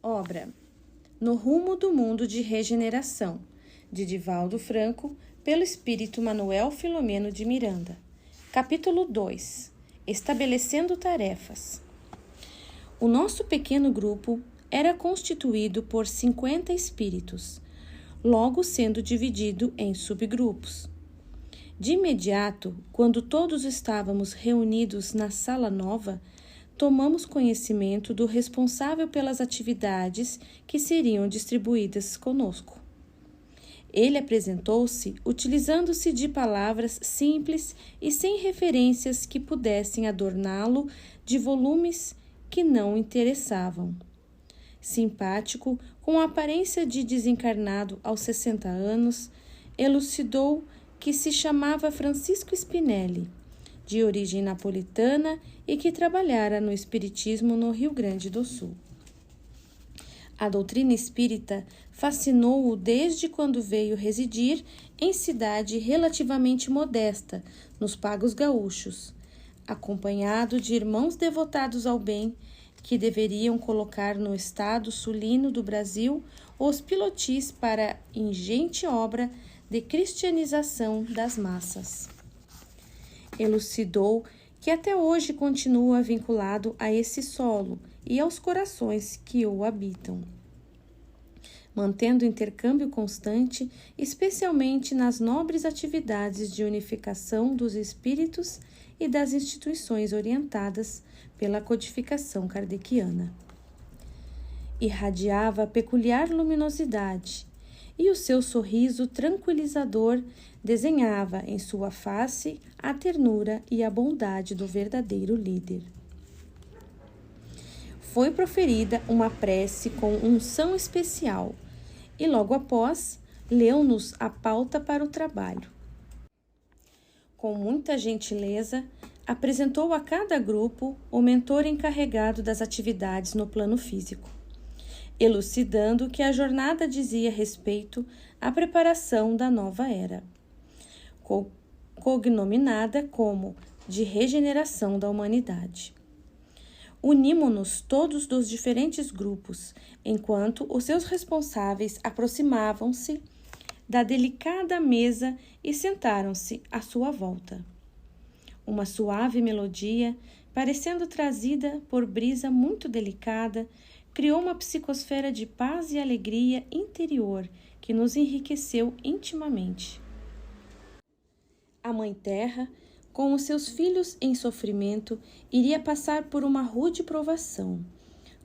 Obra No Rumo do Mundo de Regeneração, de Divaldo Franco, pelo espírito Manuel Filomeno de Miranda. Capítulo 2. Estabelecendo tarefas. O nosso pequeno grupo era constituído por 50 espíritos, logo sendo dividido em subgrupos. De imediato, quando todos estávamos reunidos na sala nova, tomamos conhecimento do responsável pelas atividades que seriam distribuídas conosco. Ele apresentou-se utilizando-se de palavras simples e sem referências que pudessem adorná-lo de volumes que não interessavam. Simpático, com a aparência de desencarnado aos 60 anos, elucidou que se chamava Francisco Spinelli, de origem napolitana e que trabalhara no espiritismo no Rio Grande do Sul. A doutrina espírita fascinou-o desde quando veio residir em cidade relativamente modesta, nos Pagos Gaúchos, acompanhado de irmãos devotados ao bem, que deveriam colocar no estado sulino do Brasil os pilotis para a ingente obra de cristianização das massas. Elucidou que até hoje continua vinculado a esse solo e aos corações que o habitam, mantendo intercâmbio constante, especialmente nas nobres atividades de unificação dos espíritos e das instituições orientadas pela codificação kardeciana. Irradiava peculiar luminosidade, e o seu sorriso tranquilizador desenhava em sua face a ternura e a bondade do verdadeiro líder. Foi proferida uma prece com unção especial e logo após leu-nos a pauta para o trabalho. Com muita gentileza, apresentou a cada grupo o mentor encarregado das atividades no plano físico, elucidando que a jornada dizia respeito à preparação da nova era, cognominada como de regeneração da humanidade. Unimo-nos todos dos diferentes grupos, enquanto os seus responsáveis aproximavam-se da delicada mesa e sentaram-se à sua volta. Uma suave melodia, parecendo trazida por brisa muito delicada, criou uma psicosfera de paz e alegria interior que nos enriqueceu intimamente. A Mãe Terra, com os seus filhos em sofrimento, iria passar por uma rude provação,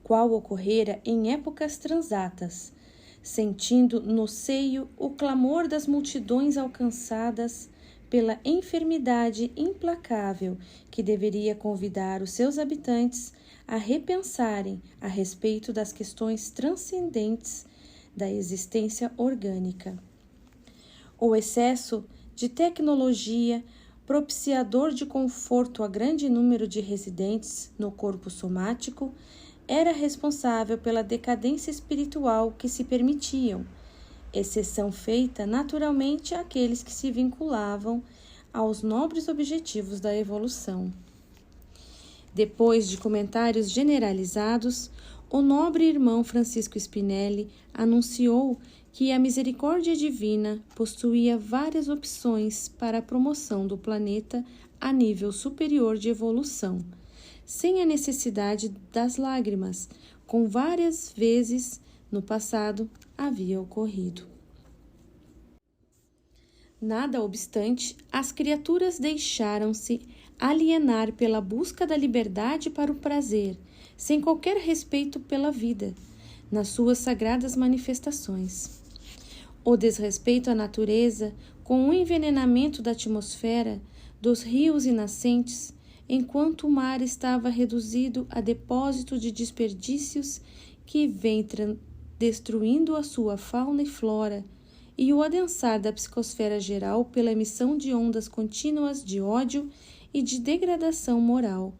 qual ocorrera em épocas transatas, sentindo no seio o clamor das multidões alcançadas pela enfermidade implacável que deveria convidar os seus habitantes a repensarem a respeito das questões transcendentes da existência orgânica. O excesso de tecnologia, propiciador de conforto a grande número de residentes no corpo somático, era responsável pela decadência espiritual que se permitiam, exceção feita naturalmente àqueles que se vinculavam aos nobres objetivos da evolução. Depois de comentários generalizados, o nobre irmão Francisco Spinelli anunciou que a misericórdia divina possuía várias opções para a promoção do planeta a nível superior de evolução, sem a necessidade das lágrimas, como várias vezes no passado havia ocorrido. Nada obstante, as criaturas deixaram-se alienar pela busca da liberdade para o prazer, sem qualquer respeito pela vida, nas suas sagradas manifestações. O desrespeito à natureza, com o envenenamento da atmosfera, dos rios e nascentes, enquanto o mar estava reduzido a depósito de desperdícios que vem destruindo a sua fauna e flora, e o adensar da psicosfera geral pela emissão de ondas contínuas de ódio e de degradação moral,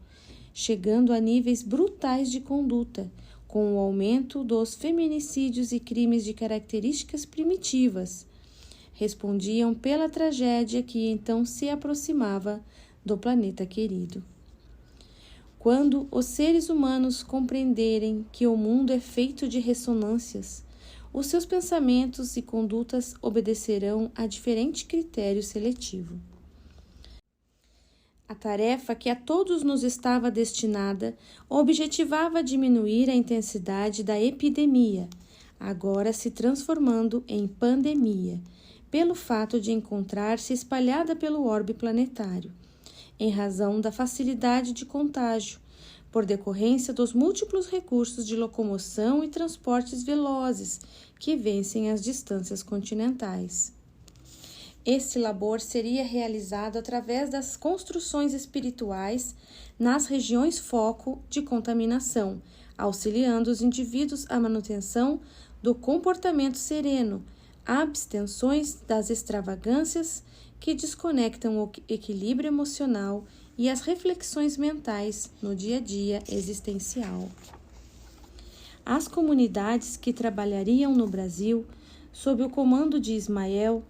chegando a níveis brutais de conduta, com o aumento dos feminicídios e crimes de características primitivas, respondiam pela tragédia que então se aproximava do planeta querido. Quando os seres humanos compreenderem que o mundo é feito de ressonâncias, os seus pensamentos e condutas obedecerão a diferente critério seletivo. A tarefa que a todos nos estava destinada objetivava diminuir a intensidade da epidemia, agora se transformando em pandemia, pelo fato de encontrar-se espalhada pelo orbe planetário, em razão da facilidade de contágio, por decorrência dos múltiplos recursos de locomoção e transportes velozes que vencem as distâncias continentais. Esse labor seria realizado através das construções espirituais nas regiões foco de contaminação, auxiliando os indivíduos à manutenção do comportamento sereno, abstenções das extravagâncias que desconectam o equilíbrio emocional e as reflexões mentais no dia a dia existencial. As comunidades que trabalhariam no Brasil, sob o comando de Ismael,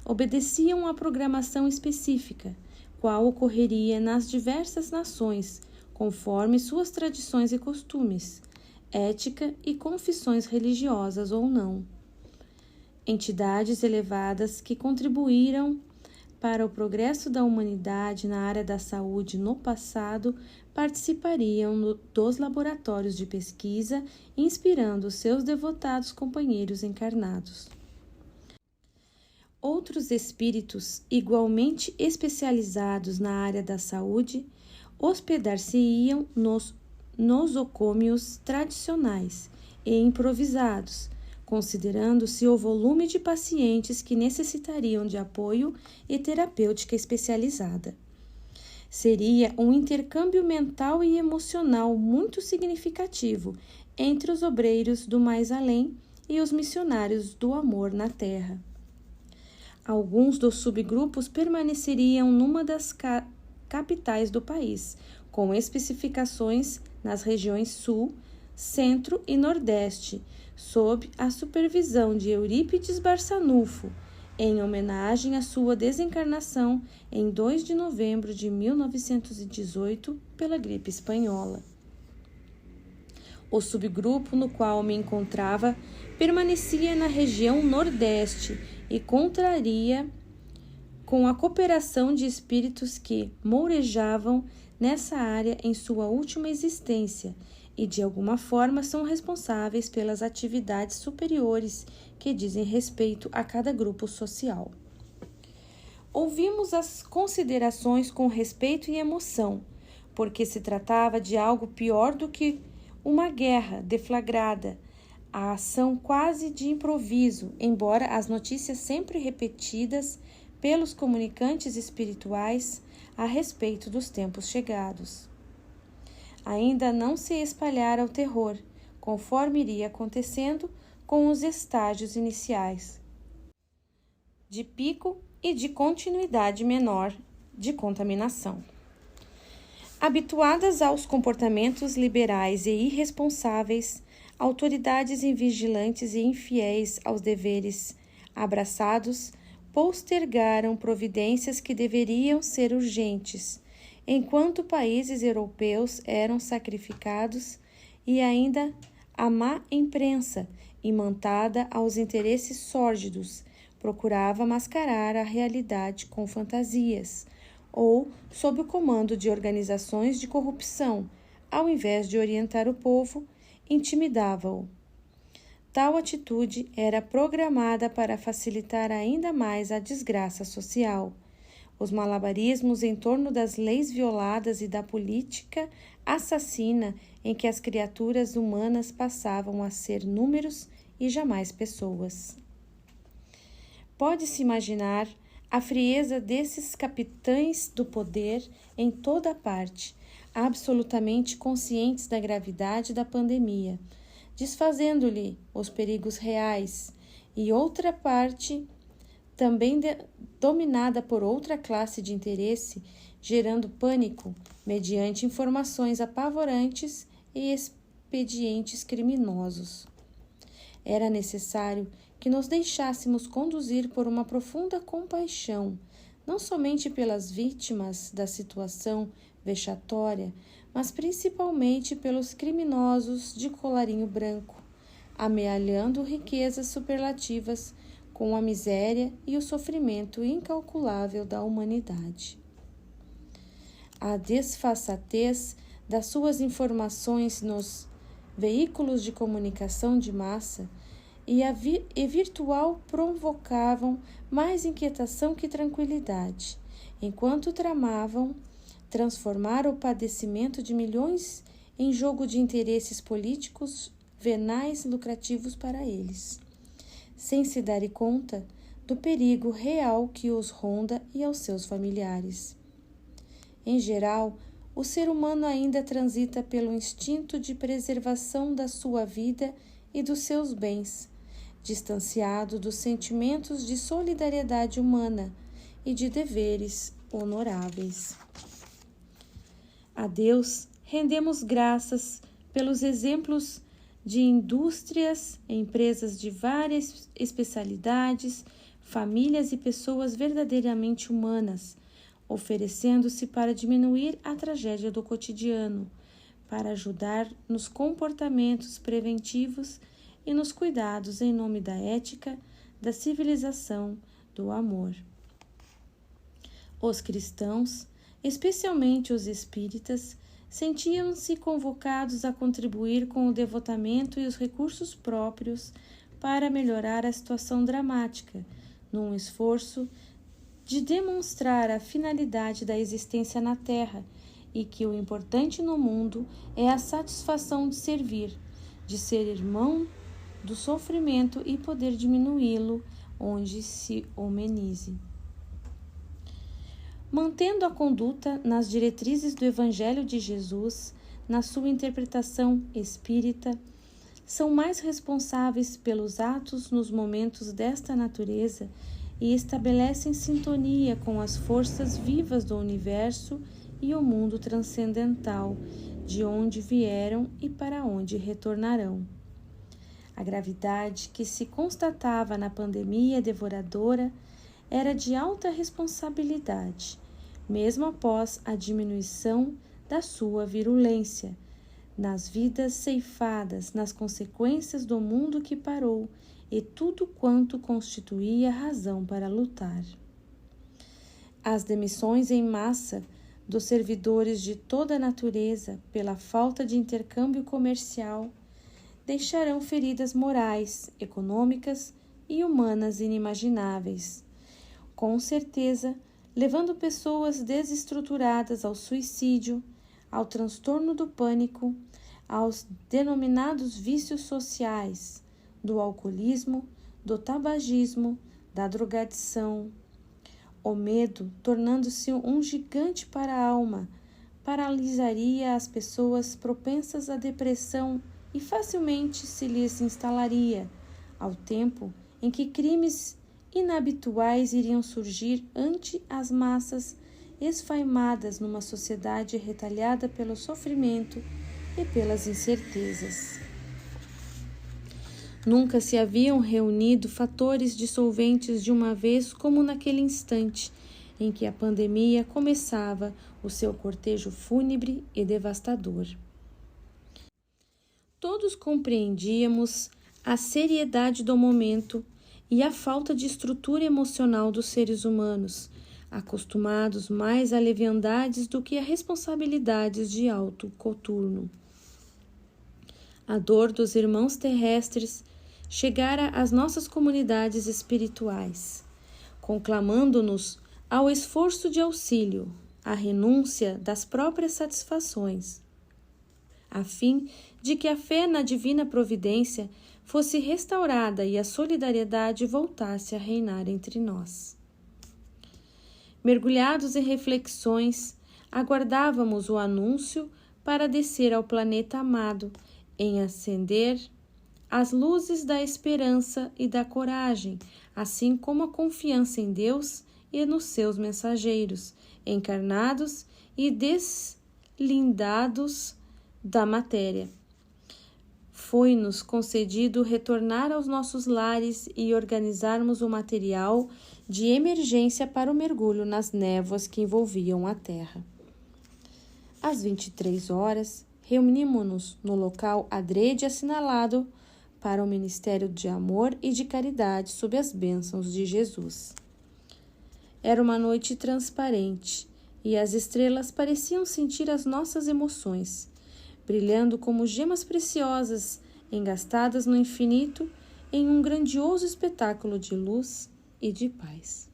obedeciam a programação específica, qual ocorreria nas diversas nações, conforme suas tradições e costumes, ética e confissões religiosas ou não. Entidades elevadas que contribuíram para o progresso da humanidade na área da saúde no passado participariam dos laboratórios de pesquisa, inspirando seus devotados companheiros encarnados. Outros espíritos, igualmente especializados na área da saúde, hospedar-se-iam nos nosocômios tradicionais e improvisados, considerando-se o volume de pacientes que necessitariam de apoio e terapêutica especializada. Seria um intercâmbio mental e emocional muito significativo entre os obreiros do mais além e os missionários do amor na Terra. Alguns dos subgrupos permaneceriam numa das capitais do país, com especificações nas regiões Sul, Centro e Nordeste, sob a supervisão de Eurípides Barçanufo, em homenagem à sua desencarnação em 2 de novembro de 1918 pela gripe espanhola. O subgrupo no qual me encontrava permanecia na região Nordeste e contaria com a cooperação de espíritos que mourejavam nessa área em sua última existência e de alguma forma são responsáveis pelas atividades superiores que dizem respeito a cada grupo social. Ouvimos as considerações com respeito e emoção, porque se tratava de algo pior do que uma guerra deflagrada, a ação quase de improviso, embora as notícias sempre repetidas pelos comunicantes espirituais a respeito dos tempos chegados. Ainda não se espalhara o terror, conforme iria acontecendo com os estágios iniciais de pico e de continuidade menor de contaminação. Habituadas aos comportamentos liberais e irresponsáveis, autoridades invigilantes e infiéis aos deveres abraçados postergaram providências que deveriam ser urgentes, enquanto países europeus eram sacrificados e ainda a má imprensa, imantada aos interesses sórdidos, procurava mascarar a realidade com fantasias, ou sob o comando de organizações de corrupção, ao invés de orientar o povo, intimidava-o. Tal atitude era programada para facilitar ainda mais a desgraça social. Os malabarismos em torno das leis violadas e da política assassina em que as criaturas humanas passavam a ser números e jamais pessoas. Pode-se imaginar a frieza desses capitães do poder em toda parte, absolutamente conscientes da gravidade da pandemia, desfazendo-lhe os perigos reais, e outra parte, também dominada por outra classe de interesse, gerando pânico mediante informações apavorantes e expedientes criminosos. Era necessário que nos deixássemos conduzir por uma profunda compaixão, não somente pelas vítimas da situação vexatória, mas principalmente pelos criminosos de colarinho branco, amealhando riquezas superlativas com a miséria e o sofrimento incalculável da humanidade. A desfaçatez das suas informações nos veículos de comunicação de massa e virtual provocavam mais inquietação que tranquilidade, enquanto tramavam transformar o padecimento de milhões em jogo de interesses políticos venais lucrativos para eles, sem se darem conta do perigo real que os ronda e aos seus familiares. Em geral, o ser humano ainda transita pelo instinto de preservação da sua vida e dos seus bens, distanciado dos sentimentos de solidariedade humana e de deveres honoráveis. A Deus rendemos graças pelos exemplos de indústrias, empresas de várias especialidades, famílias e pessoas verdadeiramente humanas, oferecendo-se para diminuir a tragédia do cotidiano, para ajudar nos comportamentos preventivos e nos cuidados em nome da ética, da civilização, do amor. Os cristãos, especialmente os espíritas, sentiam-se convocados a contribuir com o devotamento e os recursos próprios para melhorar a situação dramática, num esforço de demonstrar a finalidade da existência na Terra e que o importante no mundo é a satisfação de servir, de ser irmão do sofrimento e poder diminuí-lo onde se homenize. Mantendo a conduta nas diretrizes do Evangelho de Jesus, na sua interpretação espírita, são mais responsáveis pelos atos nos momentos desta natureza e estabelecem sintonia com as forças vivas do universo e o mundo transcendental, de onde vieram e para onde retornarão. A gravidade que se constatava na pandemia devoradora era de alta responsabilidade, mesmo após a diminuição da sua virulência, nas vidas ceifadas, nas consequências do mundo que parou e tudo quanto constituía razão para lutar. As demissões em massa dos servidores de toda a natureza pela falta de intercâmbio comercial deixarão feridas morais, econômicas e humanas inimagináveis, com certeza levando pessoas desestruturadas ao suicídio, ao transtorno do pânico, aos denominados vícios sociais, do alcoolismo, do tabagismo, da drogadição. O medo, tornando-se um gigante para a alma, paralisaria as pessoas propensas à depressão e facilmente se lhes instalaria, ao tempo em que crimes inabituais iriam surgir ante as massas esfaimadas numa sociedade retalhada pelo sofrimento e pelas incertezas. Nunca se haviam reunido fatores dissolventes de uma vez como naquele instante em que a pandemia começava o seu cortejo fúnebre e devastador. Todos compreendíamos a seriedade do momento e a falta de estrutura emocional dos seres humanos, acostumados mais a leviandades do que a responsabilidades de alto coturno. A dor dos irmãos terrestres chegara às nossas comunidades espirituais, conclamando-nos ao esforço de auxílio, à renúncia das próprias satisfações, a fim de que a fé na divina providência fosse restaurada e a solidariedade voltasse a reinar entre nós. Mergulhados em reflexões, aguardávamos o anúncio para descer ao planeta amado, em acender as luzes da esperança e da coragem, assim como a confiança em Deus e nos seus mensageiros, encarnados e deslindados da matéria. Foi-nos concedido retornar aos nossos lares e organizarmos o material de emergência para o mergulho nas névoas que envolviam a terra. Às 23 horas, reunimos-nos no local adrede assinalado para o ministério de amor e de caridade sob as bênçãos de Jesus. Era uma noite transparente e as estrelas pareciam sentir as nossas emoções, brilhando como gemas preciosas engastadas no infinito em um grandioso espetáculo de luz e de paz.